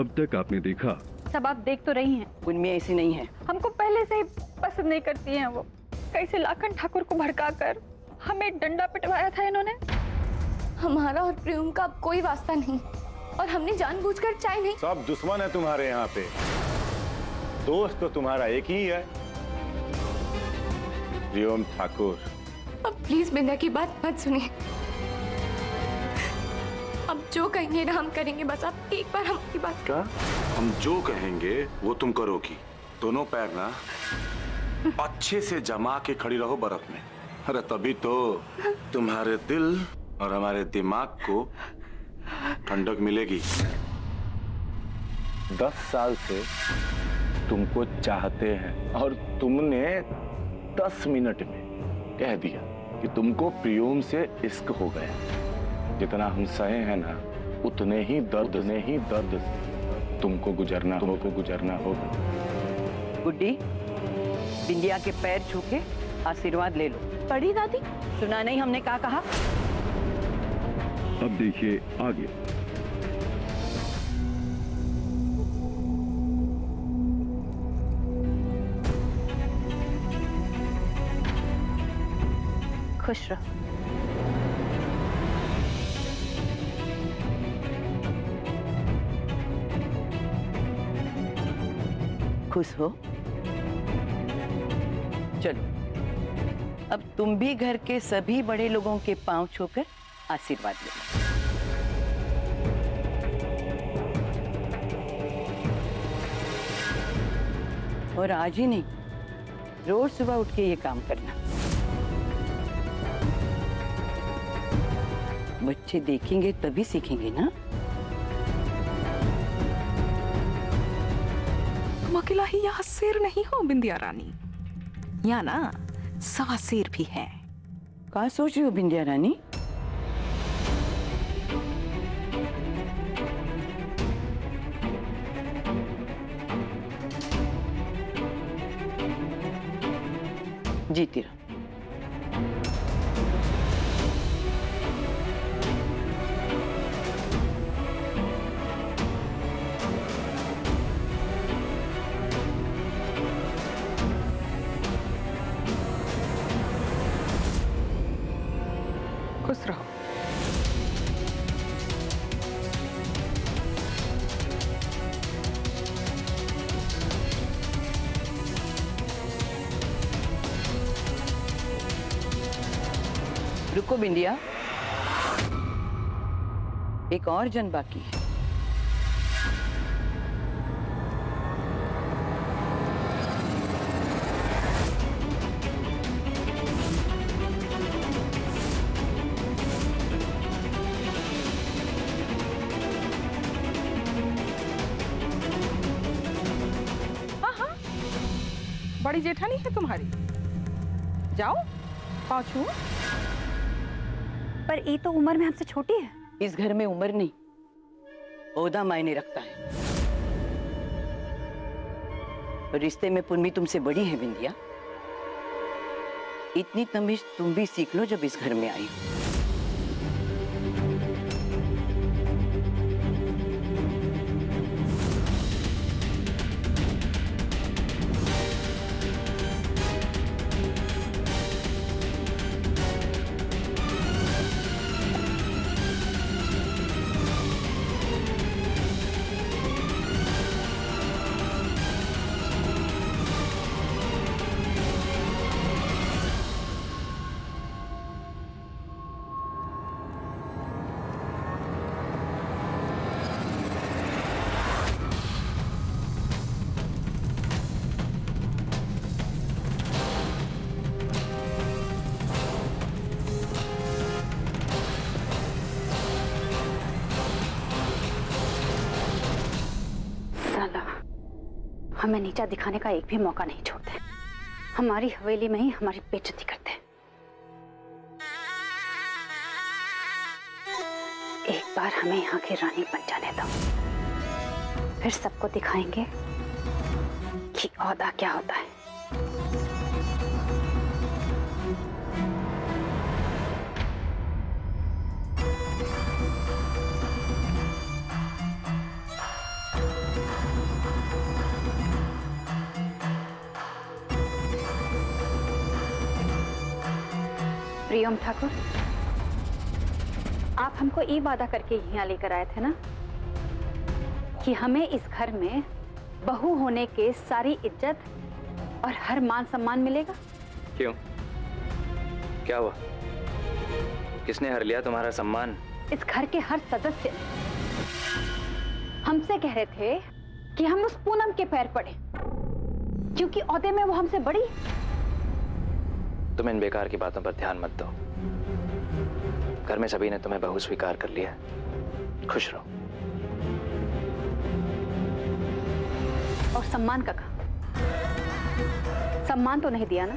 अब तक आपने देखा। सब आप देख तो रही हैं। उनमें ऐसी नहीं है। हमको पहले से ही पसंद नहीं करती हैं वो। कैसे लाखन ठाकुर को भड़काकर हमें डंडा पिटवाया था इन्होंने। हमारा और प्रियम का अब कोई वास्ता नहीं और हमने जानबूझकर चाय नहीं। सब दुश्मन है तुम्हारे यहाँ पे, दोस्त तो तुम्हारा एक ही है, प्रियम ठाकुर। अब प्लीज बिंदा की बात मत सुनिए। अब जो कहेंगे ना हम करेंगे, बस आप एक बार हमारी बात। क्या? हम जो कहेंगे वो तुम करोगी। दोनों पैर ना अच्छे से जमा के खड़ी रहो बर्फ में। अरे तभी तो तुम्हारे दिल और हमारे दिमाग को ठंडक मिलेगी। 10 साल से तुमको चाहते हैं और तुमने 10 मिनट में कह दिया कि तुमको प्रियम से इश्क हो गया। जितना हम सहे हैं ना, उतने ही दर्द तुमको गुजरना होगा। गुड्डी, बिंदिया के पैर छू के आशीर्वाद ले लो। बड़ी दादी, सुना नहीं हमने क्या कहा? अब देखिए आगे। खुश रहो। खुश हो? चलो, अब तुम भी घर के सभी बड़े लोगों के पांव छूकर आशीर्वाद ले लो। और आज ही नहीं, रोज सुबह उठ के ये काम करना। बच्चे देखेंगे तभी सीखेंगे ना। तुम अकेला ही यहाँ शेर नहीं हो बिंदिया रानी, यहाँ ना सवा शेर भी है। क्या सोच रही हो बिंदिया रानी? जीती रहो। खुश रहो। रुको बिंदिया, एक और जन बाकी है। बड़ी जेठानी है तुम्हारी, जाओ पाँव छू। पर ये तो उम्र में हमसे छोटी है। इस घर में उम्र नहीं, ओहदा मायने रखता है। रिश्ते में पुन्नी तुमसे बड़ी है बिंदिया। इतनी तमीज तुम भी सीख लो जब इस घर में आई हो। हमें नीचा दिखाने का एक भी मौका नहीं छोड़ते। हमारी हवेली में ही हमारी बेइज्जती करते हैं। एक बार हमें यहाँ की रानी बन जाने दो, फिर सबको दिखाएंगे कि औहदा क्या होता है। प्रियम ठाकुर, आप हमको ये वादा करके यहाँ लेकर आए थे ना कि हमें इस घर में बहू होने के सारी इज्जत और हर मान सम्मान मिलेगा। क्यों? क्या हुआ? किसने हर लिया तुम्हारा सम्मान? इस घर के हर सदस्य हमसे कह रहे थे कि हम उस पूनम के पैर पड़े क्योंकि ओहदे में वो हमसे बड़ी। तुम इन बेकार की बातों पर ध्यान मत दो। घर में सभी ने तुम्हें बहू स्वीकार कर लिया। खुश रहो। और सम्मान का कहा? सम्मान तो नहीं दिया ना।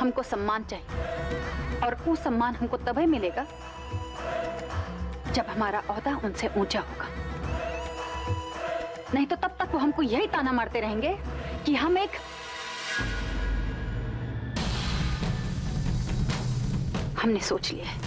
हमको सम्मान चाहिए और वो सम्मान हमको तभी मिलेगा जब हमारा ओहदा उनसे ऊंचा होगा। नहीं तो तब तक वो हमको यही ताना मारते रहेंगे कि हम एक हमने सोच लिया है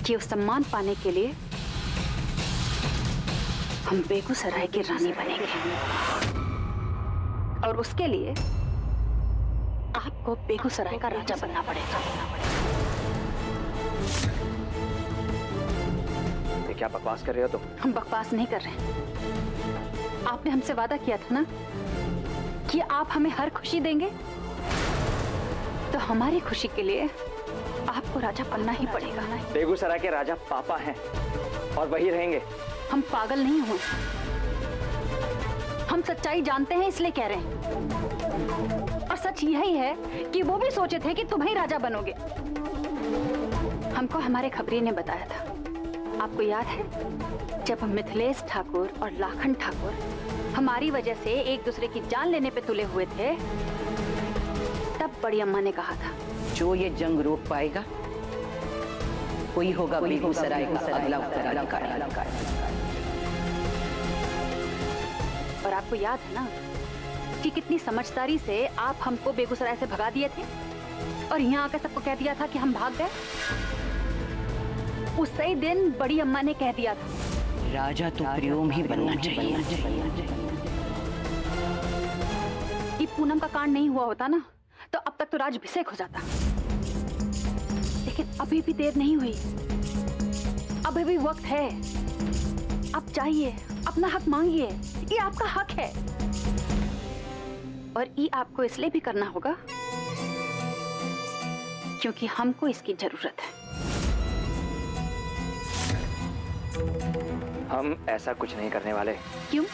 कि उस सम्मान पाने के लिए हम बेगूसराय की रानी बनेंगे और उसके लिए आपको बेगूसराय का राजा बनना पड़ेगा। ये क्या बकवास कर रहे हो तुम? हम बकवास नहीं कर रहे हैं। आपने हमसे वादा किया था ना कि आप हमें हर खुशी देंगे, तो हमारी खुशी के लिए आपको राजा बनना ही पड़ेगा। बेगूसराय के राजा पापा हैं और वही रहेंगे। हम पागल नहीं हुए, हम सच्चाई जानते हैं इसलिए कह रहे हैं। और सच यही है कि वो भी सोचे थे कि तुम ही राजा बनोगे। हमको हमारे खबरी ने बताया था। आपको याद है जब मिथिलेश ठाकुर और लाखन ठाकुर हमारी वजह से एक दूसरे की जान लेने पे तुले हुए थे, तब बड़ी अम्मा ने कहा था जो ये जंग रोक पाएगा कोई होगा बेगूसराय का अगला उत्तराधिकारी। और आपको याद है ना कि कितनी समझदारी से आप हमको बेगूसराय से भगा दिए थे और यहाँ आकर सबको कह दिया था कि हम भाग गए। उस ही दिन बड़ी अम्मा ने कह दिया था राजा तो प्रियम ही बनना चाहिए। कि पूनम का कांड नहीं हुआ होता ना तो अब तक तो राजभिषेक हो जाता। लेकिन अभी भी देर नहीं हुई, अभी भी वक्त है। आप चाहिए, अपना हक मांगिए, ये आपका हक है। और ये आपको इसलिए भी करना होगा क्योंकि हमको इसकी जरूरत है। हम ऐसा कुछ नहीं करने वाले। क्यों?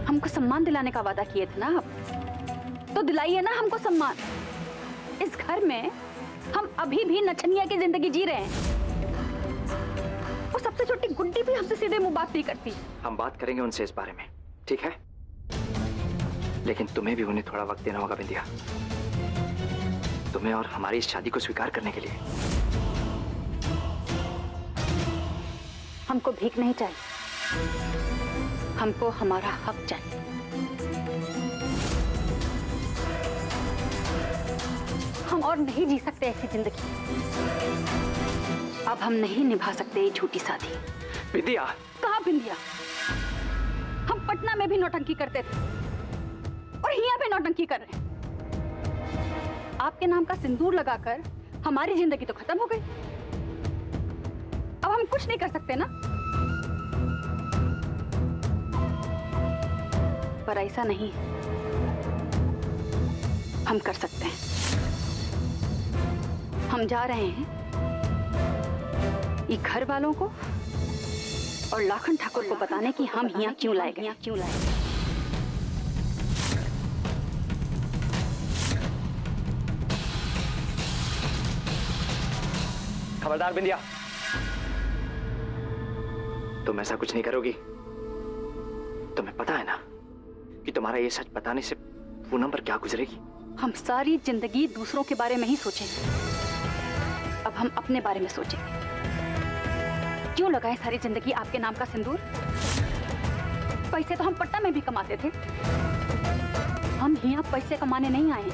हमको सम्मान दिलाने का वादा किए थे ना आप, तो दिलाइए ना हमको सम्मान। इस घर में हम अभी भी नचनिया की जिंदगी जी रहे हैं। वो सबसे छोटी गुड्डी भी हमसे सीधे मुंह बात नहीं करती। हम बात करेंगे उनसे इस बारे में, ठीक है? लेकिन तुम्हें भी उन्हें थोड़ा वक्त देना होगा बिंदिया, तुम्हें और हमारी इस शादी को स्वीकार करने के लिए। हमको भीख नहीं चाहिए, हमको हमारा हक चाहिए। हम और नहीं जी सकते ऐसी जिंदगी। अब हम नहीं निभा सकते ये झूठी शादी। बिंदिया! कहाँ बिंदिया? हम पटना में भी नौटंकी करते थे और यहाँ पे नौटंकी कर रहे हैं। आपके नाम का सिंदूर लगाकर हमारी जिंदगी तो खत्म हो गई। अब हम कुछ नहीं कर सकते ना। पर ऐसा नहीं, हम कर सकते हैं। हम जा रहे हैं ये घर वालों को और लाखन ठाकुर को बताने कि हम यहाँ क्यों लाए गए। खबरदार बिंदिया, तुम ऐसा कुछ नहीं करोगी। तुम्हें पता है ना कि तुम्हारा ये सच बताने से पूनम पर क्या गुजरेगी। हम सारी जिंदगी दूसरों के बारे में ही सोचे, अब हम अपने बारे में सोचें। क्यों लगाए सारी जिंदगी आपके नाम का सिंदूर? पैसे तो हम पटना में भी कमाते थे। हम यहाँ पैसे कमाने नहीं आए,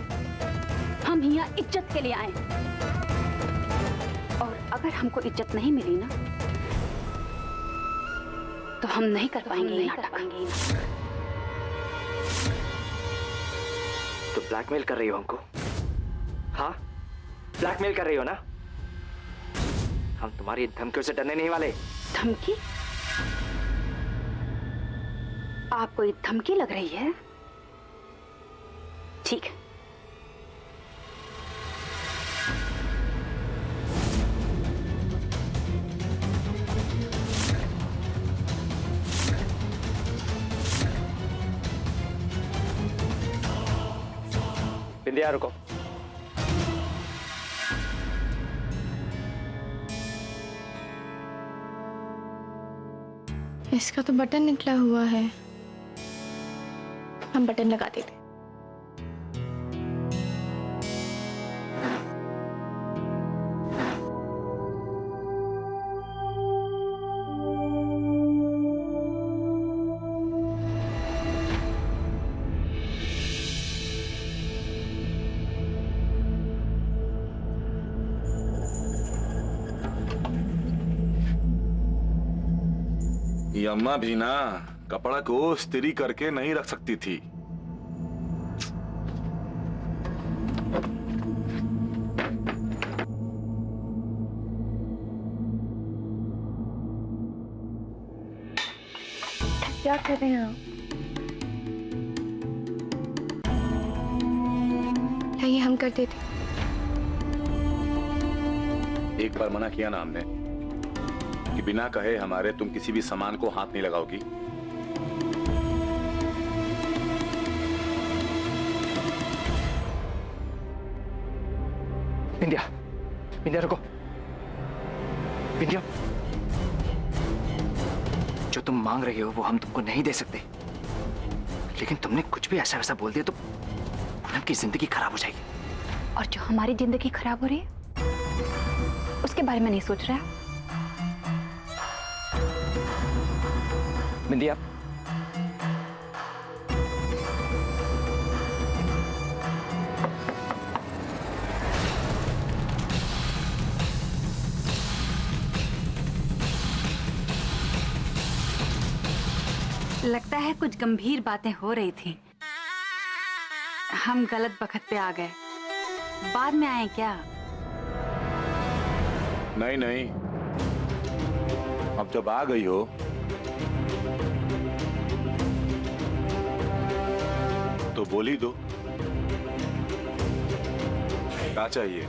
हम यहाँ इज्जत के लिए आए। और अगर हमको इज्जत नहीं मिली ना तो हम नहीं कर पाएंगे ये नाटक। तो ब्लैकमेल कर रही हो हमको? ब्लैकमेल कर रही हो ना? हम तुम्हारी धमकियों से डरने नहीं वाले। धमकी? आपको ये धमकी लग रही है? ठीक है। बिंदिया रुको। इसका तो बटन निकला हुआ है, हम बटन लगा देते। ये अम्मा भी ना कपड़ा को इस्त्री करके नहीं रख सकती थी। क्या कर रहे हैं आप? ये हम कर देते। एक बार मना किया ना हमने कि बिना कहे हमारे तुम किसी भी सामान को हाथ नहीं लगाओगी। बिंदिया, बिंदिया रुको। बिंदिया, जो तुम मांग रही हो वो हम तुमको नहीं दे सकते, लेकिन तुमने कुछ भी ऐसा वैसा बोल दिया तो पूनम की जिंदगी खराब हो जाएगी। और जो हमारी जिंदगी खराब हो रही है उसके बारे में नहीं सोच रहा है? बिंदिया, लगता है कुछ गंभीर बातें हो रही थी, हम गलत वक्त पे आ गए। बाद में आए क्या? नहीं नहीं, अब जब आ गई हो तो बोल ही दो, क्या चाहिए?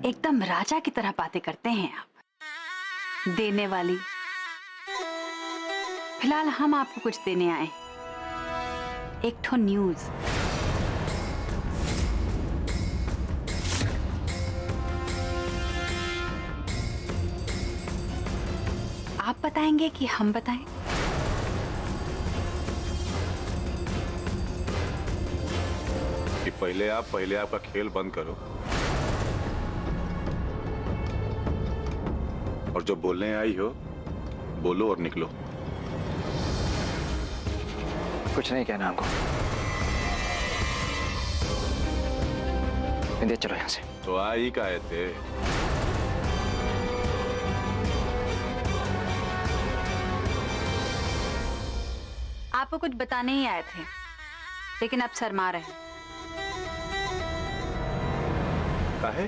एकदम राजा की तरह बातें करते हैं आप, देने वाली। फिलहाल हम आपको कुछ देने आए, एक ठो न्यूज। आप बताएंगे कि हम बताएं? कि पहले आपका खेल बंद करो और जो बोलने आई हो बोलो और निकलो। कुछ नहीं कहना हमको। बिंदिया चलो यहां से। तो आ ही काहे थे? आपको कुछ बताने ही आए थे, लेकिन अब शर्मा रहे हैं। काहे?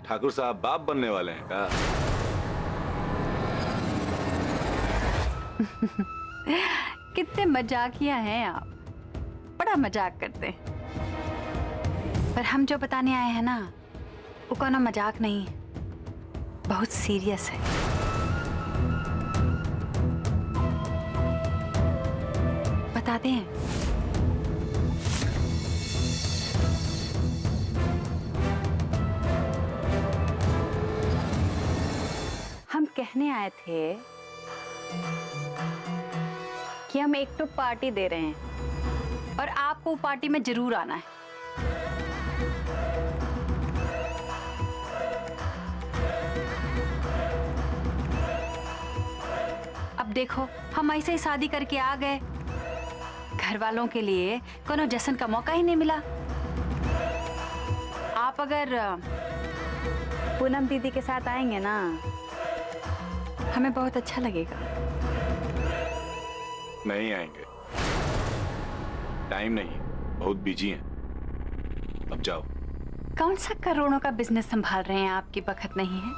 ठाकुर साहब बाप बनने वाले हैं क्या? कितने मजाकिया हैं आप, बड़ा मजाक करते हैं। पर हम जो बताने आए हैं ना, वो कोनो मजाक नहीं है, बहुत सीरियस है। बताते हैं। हम कहने आए थे कि हम एक तो पार्टी दे रहे हैं और आपको पार्टी में जरूर आना है। अब देखो, हम ऐसे ही शादी करके आ गए, घर वालों के लिए कोनो जश्न का मौका ही नहीं मिला। आप अगर पूनम दीदी के साथ आएंगे ना, हमें बहुत अच्छा लगेगा। नहीं आएंगे, टाइम नहीं, बहुत बिजी हैं। जाओ। कौन सा करोड़ों का बिजनेस संभाल रहे हैं, आपकी बखत नहीं है?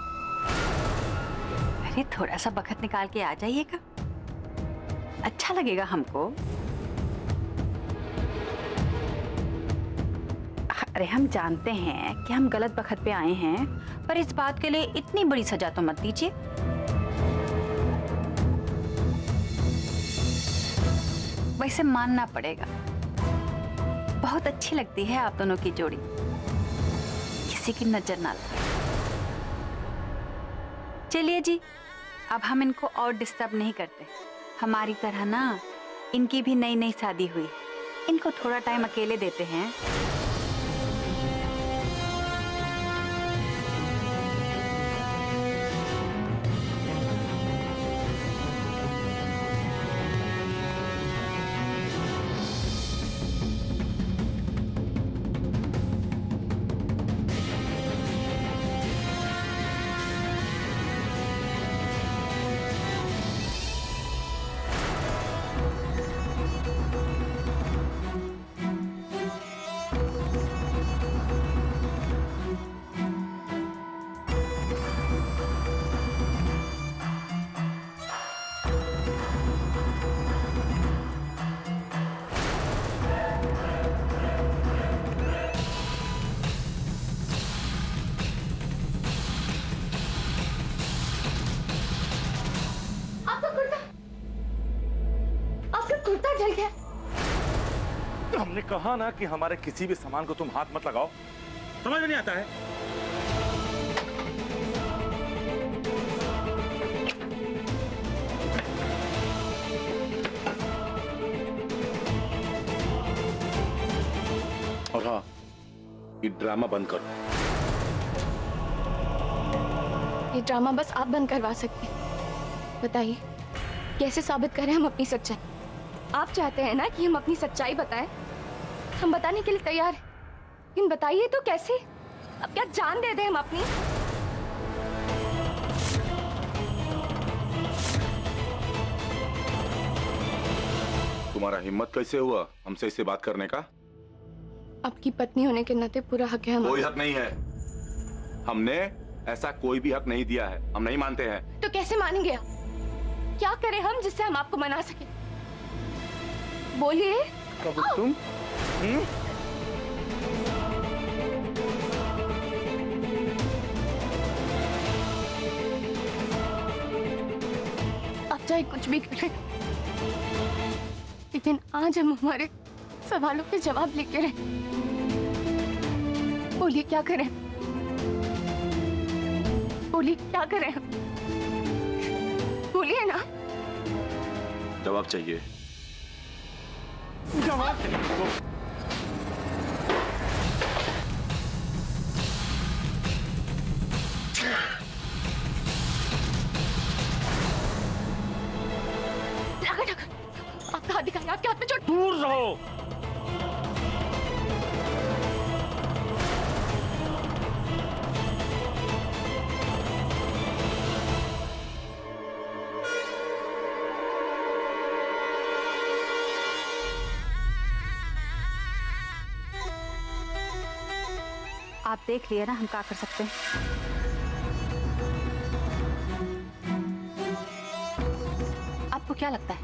अरे थोड़ा सा बखत निकाल के आ जाइएगा, अच्छा लगेगा हमको। अरे हम जानते हैं कि हम गलत बखत पे आए हैं, पर इस बात के लिए इतनी बड़ी सजा तो मत दीजिए। वैसे मानना पड़ेगा, बहुत अच्छी लगती है आप दोनों की जोड़ी, किसी की नजर ना लगे। चलिए जी, अब हम इनको और डिस्टर्ब नहीं करते। हमारी तरह ना इनकी भी नई नई शादी हुई, इनको थोड़ा टाइम अकेले देते हैं। कुर्ता जल गया। तो हमने कहा ना कि हमारे किसी भी सामान को तुम हाथ मत लगाओ, समझ में नहीं आता है? और हाँ, ये ड्रामा बंद करो। ये ड्रामा बस आप बंद करवा सकते हैं। बताइए कैसे साबित करें हम अपनी सच्चाई? आप चाहते हैं ना कि हम अपनी सच्चाई बताएं? हम बताने के लिए तैयार हैं, लेकिन बताइए तो कैसे? अब क्या जान दे दें हम अपनी? तुम्हारा हिम्मत कैसे हुआ हमसे इससे बात करने का? आपकी पत्नी होने के नाते पूरा हक है हमारा। कोई हक नहीं है, हमने ऐसा कोई भी हक नहीं दिया है, हम नहीं मानते हैं। तो कैसे मानेंगे आप? क्या करें हम जिससे हम आपको मना सके? बोलिए। कब तुम? आप चाहे कुछ भी करें, लेकिन आज हम हमारे सवालों के जवाब लेके रहे। बोलिए क्या करें? बोलिए क्या करें? बोलिए ना। जवाब चाहिए। जवाब आपका हाथ दिखाइए, आपके हाथ में चोट। दूर रहो। आप देख लिए ना हम क्या कर सकते हैं। आपको क्या लगता है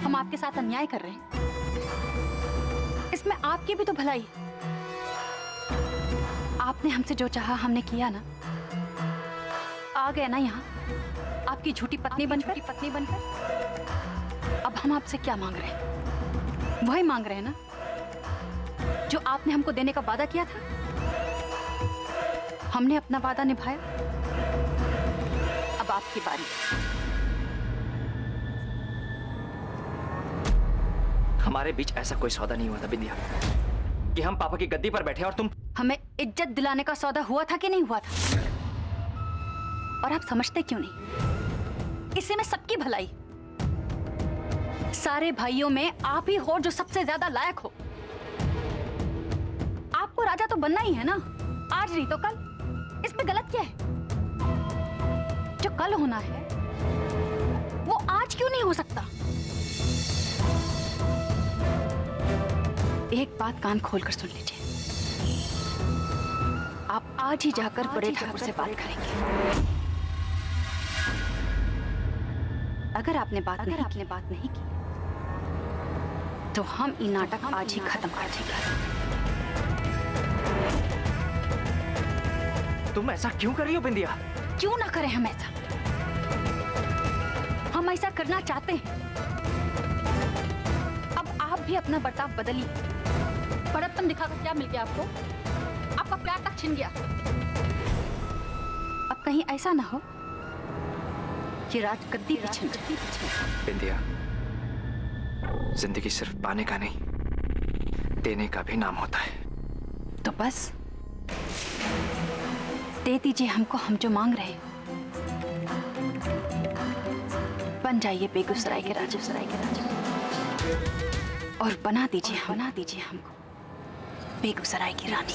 हम आपके साथ अन्याय कर रहे हैं? इसमें आपकी भी तो भलाई है। आपने हमसे जो चाहा हमने किया ना। आ गए ना यहाँ आपकी झूठी पत्नी बनकर। अब हम आपसे क्या मांग रहे हैं? वही मांग रहे हैं ना जो आपने हमको देने का वादा किया था। हमने अपना वादा निभाया, अब आपकी बारी। हमारे बीच ऐसा कोई सौदा नहीं हुआ था बिंदिया, कि हम पापा की गद्दी पर बैठे और तुम। हमें इज्जत दिलाने का सौदा हुआ था कि नहीं हुआ था? और आप समझते क्यों नहीं? इसी में सबकी भलाई। सारे भाइयों में आप ही हो जो सबसे ज्यादा लायक हो। आपको राजा तो बनना ही है ना, आज नहीं तो कल। इसमें गलत क्या है? जो कल होना है वो आज क्यों नहीं हो सकता? एक बात कान खोलकर सुन लीजिए, आप आज ही जाकर बड़े ठाकुर से बात करेंगे। अगर आपने बात नहीं की तो हम ये नाटक आज ही खत्म कर देंगे। तुम ऐसा क्यों कर रही हो बिंदिया? क्यों ना करें हम ऐसा? हम ऐसा करना चाहते हैं। अब आप भी अपना बर्ताव बदलिए। बड़प्पन दिखाकर क्या मिल गया आपको? आपका प्यार तक छिन गया। अब कहीं ऐसा ना हो कि राजगद्दी भी छिन जाए। बिंदिया, जिंदगी सिर्फ पाने का नहीं, देने का भी नाम होता है। तो बस दे दीजिए हमको हम जो मांग रहे हैं। बन जाइए बेगूसराय के राजा, और बना दीजिए हमको बेगूसराय की रानी।